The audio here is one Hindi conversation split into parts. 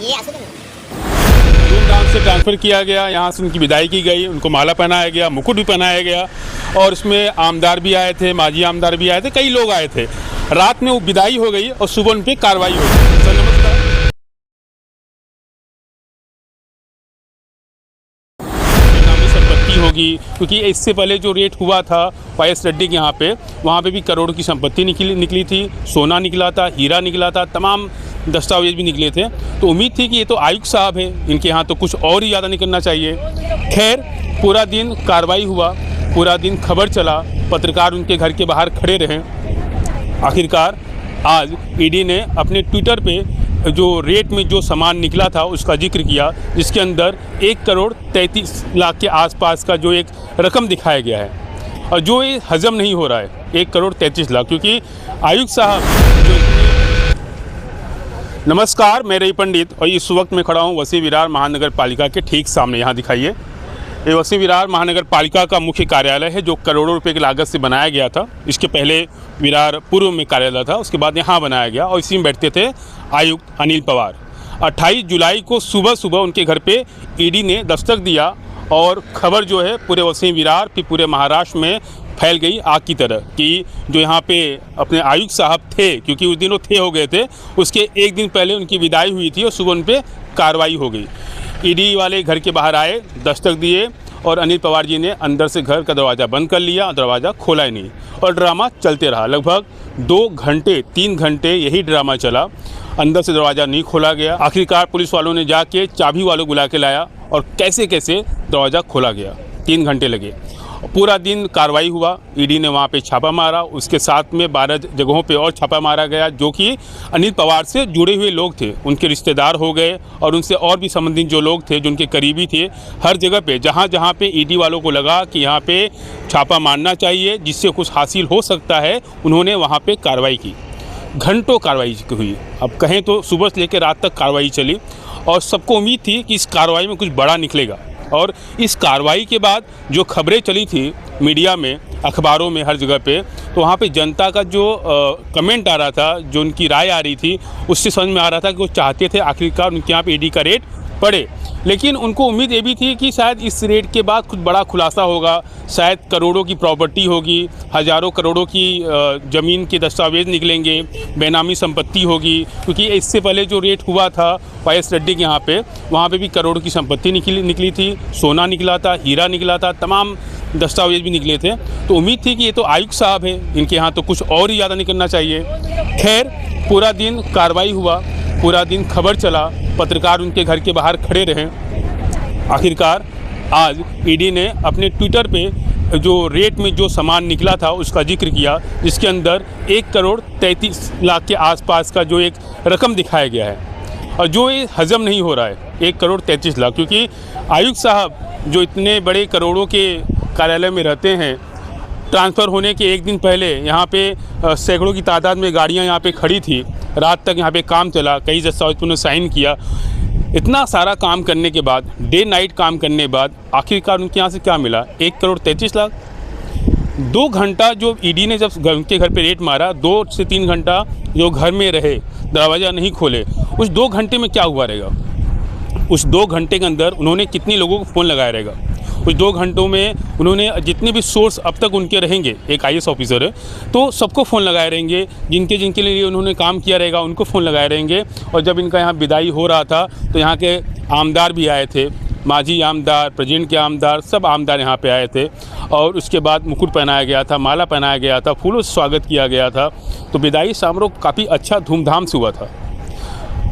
ये आंसू नहीं। धूमधाम से ट्रांसफ़र किया गया, यहाँ से उनकी विदाई की गई, उनको माला पहनाया गया, मुकुट भी पहनाया गया और उसमें आमदार भी आए थे, माजी आमदार भी आए थे, कई लोग आए थे। रात में वो विदाई हो गई और सुबह उन पर कार्रवाई हो गई। सर नमस्कार। बेनामी संपत्ति होगी, क्योंकि इससे पहले जो रेट हुआ था वाईएस रेड्डी के यहाँ पे, वहाँ पे भी करोड़ों की संपत्ति निकली थी, सोना निकला था, हीरा निकला था, तमाम दस्तावेज भी निकले थे। तो उम्मीद थी कि ये तो आयुक्त साहब हैं, इनके यहाँ तो कुछ और ही ज़्यादा निकलना चाहिए। खैर पूरा दिन कार्रवाई हुआ, पूरा दिन खबर चला, पत्रकार उनके घर के बाहर खड़े रहे। आखिरकार आज ईडी ने अपने ट्विटर पे जो रेट में जो सामान निकला था उसका जिक्र किया, जिसके अंदर 1,33,00,000 के आसपास का जो एक रकम दिखाया गया है और जो ये हजम नहीं हो रहा है 1,33,00,000, क्योंकि आयुक्त साहब जो नमस्कार, मैं रवि पंडित और इस वक्त मैं खड़ा हूँ वसी विरार महानगर पालिका के ठीक सामने। यहाँ दिखाइए, ये वसी विरार महानगर पालिका का मुख्य कार्यालय है जो करोड़ों रुपए की लागत से बनाया गया था। इसके पहले विरार पूर्व में कार्यालय था, उसके बाद यहाँ बनाया गया और इसी में बैठते थे आयुक्त अनिल पवार। 28 जुलाई को सुबह सुबह उनके घर पे ईडी ने दस्तक दिया और खबर जो है पूरे वसी विरार फिर पूरे महाराष्ट्र में फैल गई आग की तरह कि जो यहाँ पे अपने आयुक्त साहब थे, क्योंकि उस दिन वो थे हो गए थे, उसके एक दिन पहले उनकी विदाई हुई थी और सुबह उन पर कार्रवाई हो गई। ईडी वाले घर के बाहर आए, दस्तक दिए और अनिल पवार जी ने अंदर से घर का दरवाज़ा बंद कर लिया, दरवाज़ा खोला ही नहीं और ड्रामा चलते रहा। लगभग 2 घंटे 3 घंटे यही ड्रामा चला, अंदर से दरवाज़ा नहीं खोला गया। आखिरकार पुलिस वालों ने जाके चाबी वालों बुला के लाया और कैसे कैसे दरवाज़ा खोला गया। 3 घंटे लगे। पूरा दिन कार्रवाई हुआ, ईडी ने वहाँ पे छापा मारा, उसके साथ में 12 जगहों पे और छापा मारा गया जो कि अनिल पवार से जुड़े हुए लोग थे, उनके रिश्तेदार हो गए और उनसे और भी संबंधित जो लोग थे, जो उनके करीबी थे। हर जगह पे जहाँ जहाँ पे ईडी वालों को लगा कि यहाँ पे छापा मारना चाहिए जिससे कुछ हासिल हो सकता है, उन्होंने वहाँ पर कार्रवाई की। घंटों कार्रवाई हुई, अब कहें तो सुबह से लेकर रात तक कार्रवाई चली और सबको उम्मीद थी कि इस कार्रवाई में कुछ बड़ा निकलेगा। और इस कार्रवाई के बाद जो खबरें चली थी मीडिया में, अखबारों में, हर जगह पे, तो वहाँ पे जनता का जो कमेंट आ रहा था, जो उनकी राय आ रही थी, उससे समझ में आ रहा था कि वो चाहते थे आखिरकार उनके यहाँ पे ईडी का रेट पड़े। लेकिन उनको उम्मीद ये भी थी कि शायद इस रेट के बाद कुछ बड़ा खुलासा होगा, शायद करोड़ों की प्रॉपर्टी होगी, हज़ारों करोड़ों की ज़मीन के दस्तावेज निकलेंगे, बेनामी संपत्ति होगी, क्योंकि इससे पहले जो रेट हुआ था वाईएस रेड्डी के यहाँ पे, वहाँ पे भी करोड़ों की संपत्ति निकली थी, सोना निकला था, हीरा निकला था, तमाम दस्तावेज भी निकले थे। तो उम्मीद थी कि ये तो आयुक्त साहब हैं, इनके यहाँ तो कुछ और ही ज़्यादा निकलना चाहिए। खैर पूरा दिन कार्रवाई हुआ, पूरा दिन खबर चला, पत्रकार उनके घर के बाहर खड़े रहे। आखिरकार आज ईडी ने अपने ट्विटर पे जो रेट में जो सामान निकला था उसका जिक्र किया, जिसके अंदर 1,33,00,000 के आसपास का जो एक रकम दिखाया गया है और जो ये हजम नहीं हो रहा है 1,33,00,000, क्योंकि आयुक्त साहब जो इतने बड़े करोड़ों के कार्यालय में रहते हैं, ट्रांसफ़र होने के एक दिन पहले यहाँ पे सैकड़ों की तादाद में गाड़ियाँ यहाँ पे खड़ी थी, रात तक यहाँ पे काम चला, कई दस्तावेज उन्होंने साइन किया। इतना सारा काम करने के बाद, डे नाइट काम करने के बाद, आखिरकार उनके यहाँ से क्या मिला? 1,33,00,000। 2 घंटा जो ईडी ने जब उनके घर पे रेट मारा, 2 से 3 घंटा जो घर में रहे, दरवाज़ा नहीं खोले, उस 2 घंटे में क्या हुआ रहेगा? उस 2 घंटे के अंदर उन्होंने कितने लोगों को फ़ोन लगाया रहेगा? उस 2 घंटों में उन्होंने जितने भी सोर्स अब तक उनके रहेंगे, एक आईएएस ऑफिसर है तो सबको फ़ोन लगाए रहेंगे, जिनके लिए उन्होंने काम किया रहेगा उनको फ़ोन लगाए रहेंगे। और जब इनका यहाँ विदाई हो रहा था तो यहाँ के आमदार भी आए थे, माजी आमदार, प्रेजेंट के आमदार, सब आमदार यहाँ पे आए थे और उसके बाद मुकुट पहनाया गया था, माला पहनाया गया था, फूलों से स्वागत किया गया था। तो विदाई समारोह काफ़ी अच्छा धूमधाम से हुआ था।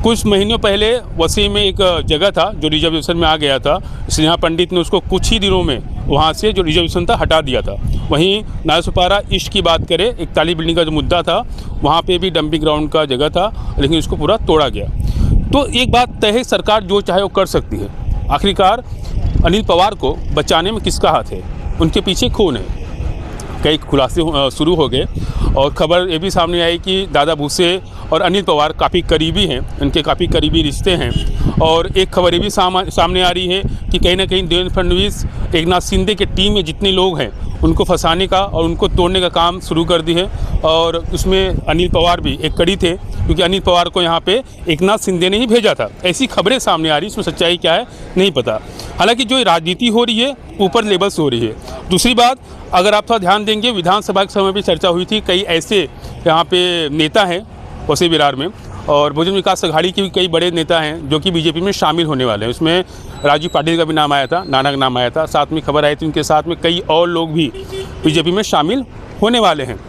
कुछ महीनों पहले वसी में एक जगह था जो रिजर्वेशन में आ गया था, स्नेहा पंडित ने उसको कुछ ही दिनों में वहाँ से जो रिजर्वेशन था हटा दिया था। वहीं नायसुपारा ईस्ट की बात करें, 41 बिल्डिंग का जो मुद्दा था, वहाँ पे भी डंपिंग ग्राउंड का जगह था, लेकिन उसको पूरा तोड़ा गया। तो एक बात तय है, सरकार जो चाहे वो कर सकती है। आखिरकार अनिल पवार को बचाने में किसका हाथ है, उनके पीछे कौन है? कई खुलासे शुरू हो गए और खबर ये भी सामने आई कि दादा भूसे और अनिल पवार काफ़ी करीबी हैं, उनके काफ़ी करीबी रिश्ते हैं। और एक खबर ये भी सामने आ रही है कि कहीं ना कहीं देवेंद्र फडणवीस, एकनाथ शिंदे के टीम में जितने लोग हैं उनको फंसाने का और उनको तोड़ने का काम शुरू कर दी है। और उसमें अनिल पवार भी एक कड़ी थे, क्योंकि अनिल पवार को यहाँ पे एकनाथ शिंदे ने ही भेजा था। ऐसी खबरें सामने आ रही, इसमें सच्चाई क्या है नहीं पता। हालांकि जो राजनीति हो रही है ऊपर लेवल से हो रही है। दूसरी बात, अगर आप थोड़ा ध्यान देंगे, विधानसभा के समय भी चर्चा हुई थी, कई ऐसे यहाँ पे नेता हैं वसी विरार में, और बहुजन विकास अघाड़ी के भी कई बड़े नेता हैं जो कि बीजेपी में शामिल होने वाले हैं। उसमें राजू पाटिल का भी नाम आया था, नाना का नाम आया था, साथ में खबर आई थी उनके साथ में कई और लोग भी बीजेपी में शामिल होने वाले हैं।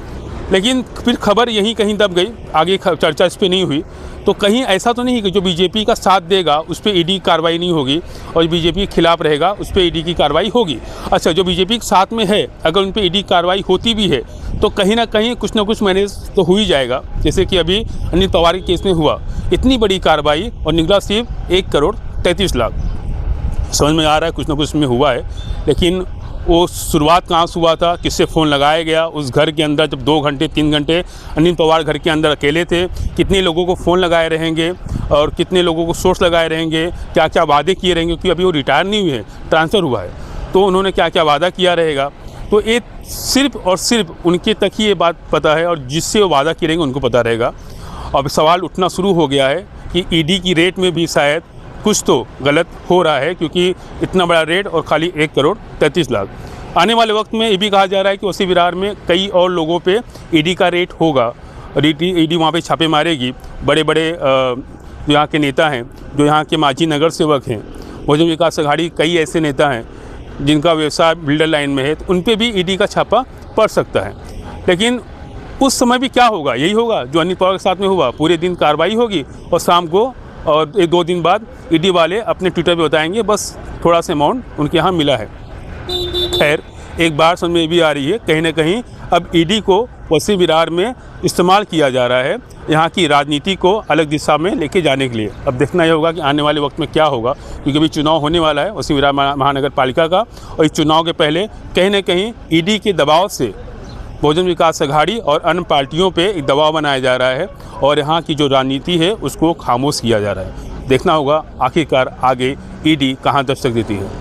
लेकिन फिर खबर यहीं कहीं दब गई, आगे चर्चा इस पर नहीं हुई। तो कहीं ऐसा तो नहीं कि जो बीजेपी का साथ देगा उस पर ईडी कार्रवाई नहीं होगी, और बीजेपी के खिलाफ रहेगा उस पर ईडी की कार्रवाई होगी। अच्छा, जो बीजेपी के साथ में है अगर उन पर ईडी कार्रवाई होती भी है तो कहीं ना कहीं कुछ ना कुछ मैनेज तो हो ही जाएगा। जैसे कि अभी अनिल पवार के केस में हुआ, इतनी बड़ी कार्रवाई और निकला सिर्फ 1,33,00,000। समझ में आ रहा है कुछ ना कुछ में हुआ है। लेकिन वो शुरुआत कहाँ से हुआ था, किससे फ़ोन लगाया गया, उस घर के अंदर जब 2 घंटे 3 घंटे अनिल पवार घर के अंदर अकेले थे, कितने लोगों को फ़ोन लगाए रहेंगे और कितने लोगों को सोर्स लगाए रहेंगे, क्या क्या वादे किए रहेंगे, क्योंकि अभी वो रिटायर नहीं हुए हैं, ट्रांसफ़र हुआ है, तो उन्होंने क्या क्या वादा किया रहेगा। तो ये सिर्फ और सिर्फ उनके तक ही ये बात पता है, और जिससे वो वादा किए रहेंगे उनको पता रहेगा। अब सवाल उठना शुरू हो गया है कि ईडी की रेट में भी शायद कुछ तो गलत हो रहा है, क्योंकि इतना बड़ा रेट और खाली 1,33,00,000। आने वाले वक्त में ये भी कहा जा रहा है कि वसी विरार में कई और लोगों पे ईडी का रेट होगा, और ईडी वहाँ पे छापे मारेगी। बड़े बड़े जो यहाँ के नेता हैं, जो यहाँ के मांझी नगर सेवक हैं, बहुजन विकास अघाड़ी कई ऐसे नेता हैं जिनका व्यवसाय बिल्डर लाइन में है, तो उन पर भी ईडी का छापा पड़ सकता है। लेकिन उस समय भी क्या होगा, यही होगा जो अनिल पवार के साथ में हुआ, पूरे दिन कार्रवाई होगी और शाम को और 1-2 दिन बाद ईडी वाले अपने ट्विटर पे बताएंगे बस थोड़ा सा अमाउंट उनके यहाँ मिला है। खैर, एक बार समझ में भी आ रही है, कहीं ना कहीं अब ईडी को वसी विरार में इस्तेमाल किया जा रहा है यहाँ की राजनीति को अलग दिशा में लेके जाने के लिए। अब देखना ये होगा कि आने वाले वक्त में क्या होगा, क्योंकि अभी चुनाव होने वाला है वसी विरार महानगर पालिका का, और इस चुनाव के पहले कहीं ना कहीं ईडी के दबाव से बहुजन विकास अघाड़ी और अन्य पार्टियों पे एक दबाव बनाया जा रहा है, और यहाँ की जो राजनीति है उसको खामोश किया जा रहा है। देखना होगा आखिरकार आगे ईडी कहाँ दस्तक देती है।